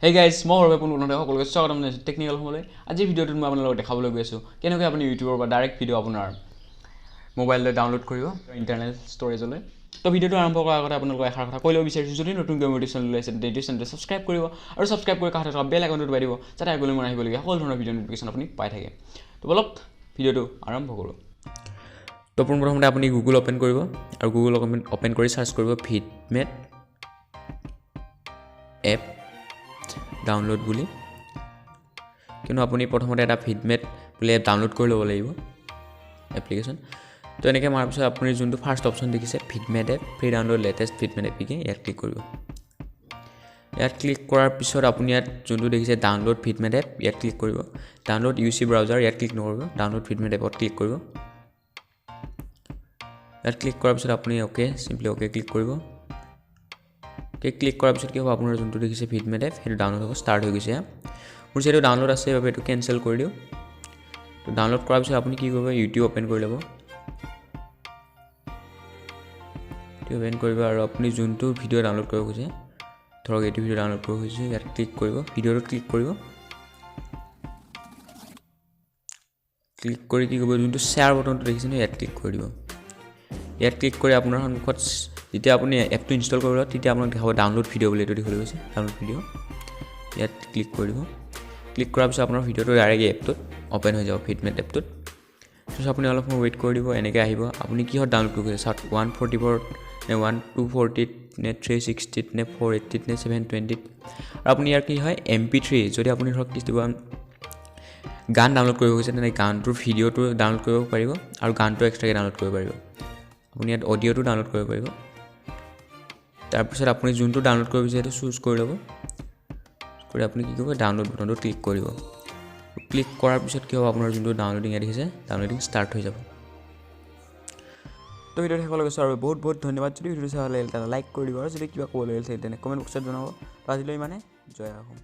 Hey guys, মই ৰবে পুনৰ সকলোকে স্বাগতম জনাইছোঁ টেকনিকেল হ'বলৈ। আজি ভিডিঅ'টোত মই আপোনালোকক দেখাবলৈ গৈ আছোঁ কেনেকৈ আপুনি ইউটিউবৰ পৰা ডাইৰেক্ট ভিডিঅ' আপোনাৰ মোবাইললৈ ডাউনলোড কৰিব ইণ্টাৰনেল ষ্ট'ৰেজলৈ। তো ভিডিঅ'টো আৰম্ভ কৰাৰ আগতে আপোনালোকক এষাৰ কথা কৈ ল'ব বিচাৰিছোঁ, যদি নতুনকৈ মোৰ চেনেল ওলাইছে তেতিয়া এইটো চেনেলটো ছাবস্ক্ৰাইব কৰিব আৰু ছাবস্ক্ৰাইব কৰি কাষতে থকা বেল আইকনটো দবাই দিব, যাতে আগলৈ মই আহিবলগীয়া সকলো ধৰণৰ ভিডিঅ' নটিফিকেশ্যন আপুনি পাই থাকে। তো বলক ভিডিঅ'টো আৰম্ভ কৰোঁ। তো পোনপ্ৰথমতে আপুনি গুগল অ'পেন কৰিব আৰু গুগল অ'পেন কৰি চাৰ্চ কৰিব ভিডমেট এপ ডাউনলোড বুলি, কিন্তু আপুনি প্ৰথমতে এটা ভিডমেট বুলি এপ ডাউনলোড কৰি ল'ব লাগিব এপ্লিকেশ্যন। তো এনেকৈ মাৰাৰ পিছত আপুনি যোনটো ফাৰ্ষ্ট অপশ্যন দেখিছে Vidmate app free download latest Vidmate APK ইয়াত ক্লিক কৰিব। ইয়াত ক্লিক কৰাৰ পিছত আপুনি ইয়াত যোনটো দেখিছে ডাউনলোড ভিডমেট এপ ইয়াত ক্লিক কৰিব। ডাউনলোড UC ব্ৰাউজাৰ ইয়াত ক্লিক নকৰিব, ডাউনলোড ভিডমেট এপত ক্লিক কৰিব। ইয়াত ক্লিক কৰাৰ পিছত আপুনি চিম্পলি ক্লিক কৰিব। ক্লিক কৰাৰ পিছত কি হ'ব, আপোনাৰ যোনটো দেখিছে ভিডমেট এপ সেইটো ডাউনলোড হ'ব, ষ্টাৰ্ট হৈ গৈছে। মোৰ যিহেতু ডাউনলোড আছে বাবে এইটো কেঞ্চেল কৰি দিওঁ। তো ডাউনলোড কৰাৰ পিছত আপুনি কি কৰিব, ইউটিউব অ'পেন কৰি ল'ব। ইউটিউব অ'পেন কৰিব আৰু আপুনি যোনটো ভিডিঅ' ডাউনলোড কৰিব খোজে, ধৰক এইটো ভিডিঅ' ডাউনলোড কৰিব খুজিছে, ইয়াত ক্লিক কৰিব, ভিডিঅ'টোত ক্লিক কৰিব। ক্লিক কৰি কি কৰিব, যোনটো শ্বেয়াৰ বটনটো দেখিছে ন ইয়াত ক্লিক কৰি দিব। ইয়াত ক্লিক কৰি আপোনাৰ সন্মুখত যেতিয়া আপুনি এপটো ইনষ্টল কৰিব তেতিয়া আপোনাক দেখাব ডাউনলোড ভিডিঅ' বুলি এইটো দেখিবলৈ গৈছে, ডাউনলোড ভিডিঅ'। ইয়াত ক্লিক কৰি দিব। ক্লিক কৰাৰ পিছত আপোনাৰ ভিডিঅ'টো ডাইৰেক্ট এপটোত অ'পেন হৈ যাব, ভিডমেট এপটোত। তাৰপিছত আপুনি অলপ সময় ৱেইট কৰি দিব, এনেকৈ আহিব। আপুনি কিহত ডাউনলোড কৰিব চাওক, 144 নে 1240 নে 360 নে 480 নে 720। আৰু আপুনি ইয়াৰ কি হয় MP3, যদি আপুনি ধৰক কেতিয়াবা গান ডাউনলোড কৰিব গৈছে তেনে গানটোৰ ভিডিঅ'টো ডাউনলোড কৰিব পাৰিব আৰু গানটো এক্সট্ৰাকৈ ডাউনলোড কৰিব পাৰিব। আপুনি ইয়াত অডিঅ'টো ডাউনলোড কৰিব পাৰিব। তাৰপিছত আপুনি যোনটো ডাউনলোড কৰিব বিচাৰে সেইটো চুজ কৰি ল'ব। কৰি আপুনি কি কৰিব, ডাউনলোড বটনটো ক্লিক কৰিব। ক্লিক কৰাৰ পিছত কি হ'ব, আপোনাৰ যোনটো ডাউনলোডিং দেখিছে ডাউনলোডিং ষ্টাৰ্ট হৈ যাব। তো ভিডিঅ'টো শেষলৈকে চোৱাৰ বাবে বহুত বহুত ধন্যবাদ। যদি ভিডিঅ'টো চাই ভাল লাগিল তেনে লাইক কৰি দিব আৰু যদি কিবা ক'বলৈ লাগিল তেনে কমেণ্ট বক্সত জনাব। তো আজিলৈ ইমানে, জয় আহোম।